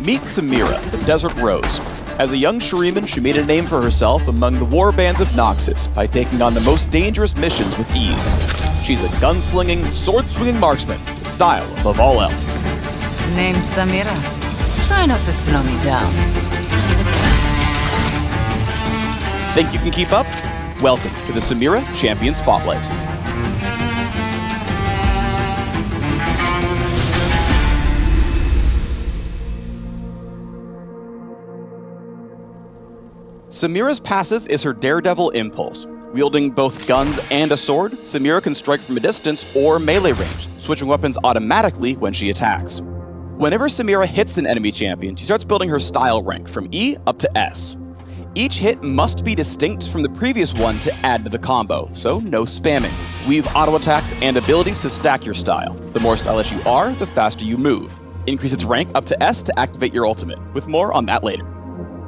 Meet Samira, the Desert Rose. As a young Shuriman, she made a name for herself among the war bands of Noxus by taking on the most dangerous missions with ease. She's a gunslinging, sword-swinging marksman with style above all else. Name's Samira. Try not to slow me down. Think you can keep up? Welcome to the Samira Champion Spotlight. Samira's passive is her Daredevil Impulse. Wielding both guns and a sword, Samira can strike from a distance or melee range, switching weapons automatically when she attacks. Whenever Samira hits an enemy champion, she starts building her style rank from E up to S. Each hit must be distinct from the previous one to add to the combo, so no spamming. Weave auto attacks and abilities to stack your style. The more stylish you are, the faster you move. Increase its rank up to S to activate your ultimate, with more on that later.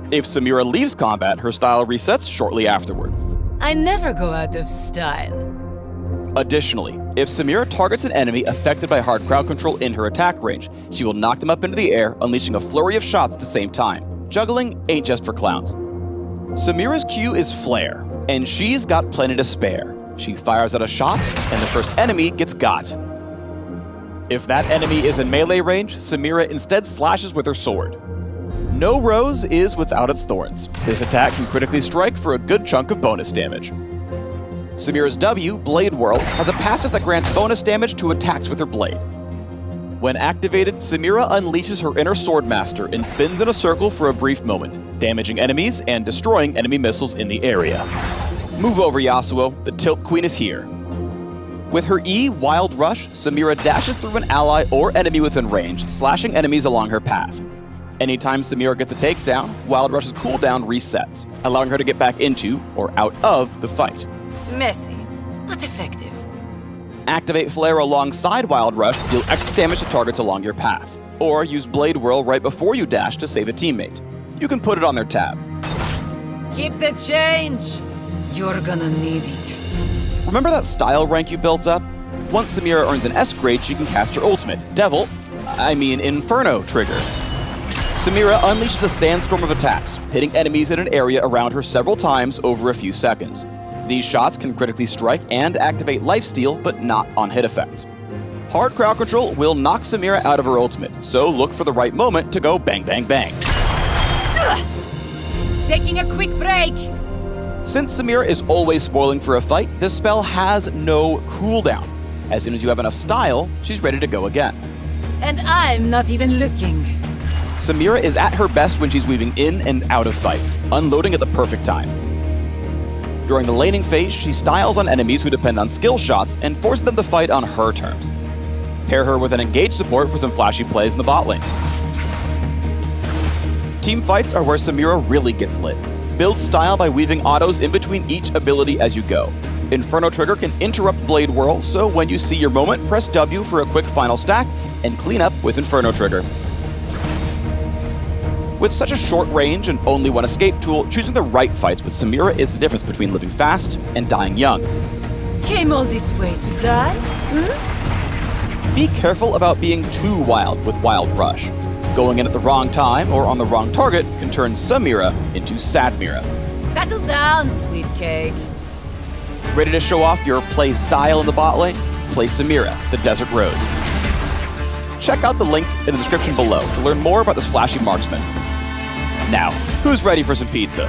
If Samira leaves combat, her style resets shortly afterward. I never go out of style. Additionally, if Samira targets an enemy affected by hard crowd control in her attack range, she will knock them up into the air, unleashing a flurry of shots at the same time. Juggling ain't just for clowns. Samira's Q is Flare, and she's got plenty to spare. She fires out a shot, and the first enemy gets got. If that enemy is in melee range, Samira instead slashes with her sword. No rose is without its thorns. This attack can critically strike for a good chunk of bonus damage. Samira's W, Blade Whirl, has a passive that grants bonus damage to attacks with her blade. When activated, Samira unleashes her inner Swordmaster and spins in a circle for a brief moment, damaging enemies and destroying enemy missiles in the area. Move over, Yasuo, the Tilt Queen is here. With her E, Wild Rush, Samira dashes through an ally or enemy within range, slashing enemies along her path. Anytime Samira gets a takedown, Wild Rush's cooldown resets, allowing her to get back into, or out of, the fight. Messy, but effective. Activate Flare alongside Wild Rush to deal extra damage to targets along your path, or use Blade Whirl right before you dash to save a teammate. You can put it on their tab. Keep the change. You're gonna need it. Remember that style rank you built up? Once Samira earns an S grade, she can cast her ultimate, Inferno trigger. Samira unleashes a sandstorm of attacks, hitting enemies in an area around her several times over a few seconds. These shots can critically strike and activate lifesteal, but not on hit effects. Hard crowd control will knock Samira out of her ultimate, so look for the right moment to go bang bang bang. Taking a quick break. Since Samira is always spoiling for a fight, this spell has no cooldown. As soon as you have enough style, she's ready to go again. And I'm not even looking. Samira is at her best when she's weaving in and out of fights, unloading at the perfect time. During the laning phase, she styles on enemies who depend on skill shots and forces them to fight on her terms. Pair her with an engaged support for some flashy plays in the bot lane. Team fights are where Samira really gets lit. Build style by weaving autos in between each ability as you go. Inferno Trigger can interrupt Blade Whirl, so when you see your moment, press W for a quick final stack and clean up with Inferno Trigger. With such a short range and only one escape tool, choosing the right fights with Samira is the difference between living fast and dying young. Came all this way to die? Be careful about being too wild with Wild Rush. Going in at the wrong time or on the wrong target can turn Samira into Sadmira. Settle down, sweet cake. Ready to show off your play style in the bot lane? Play Samira, the Desert Rose. Check out the links in the description below to learn more about this flashy marksman. Now, who's ready for some pizza?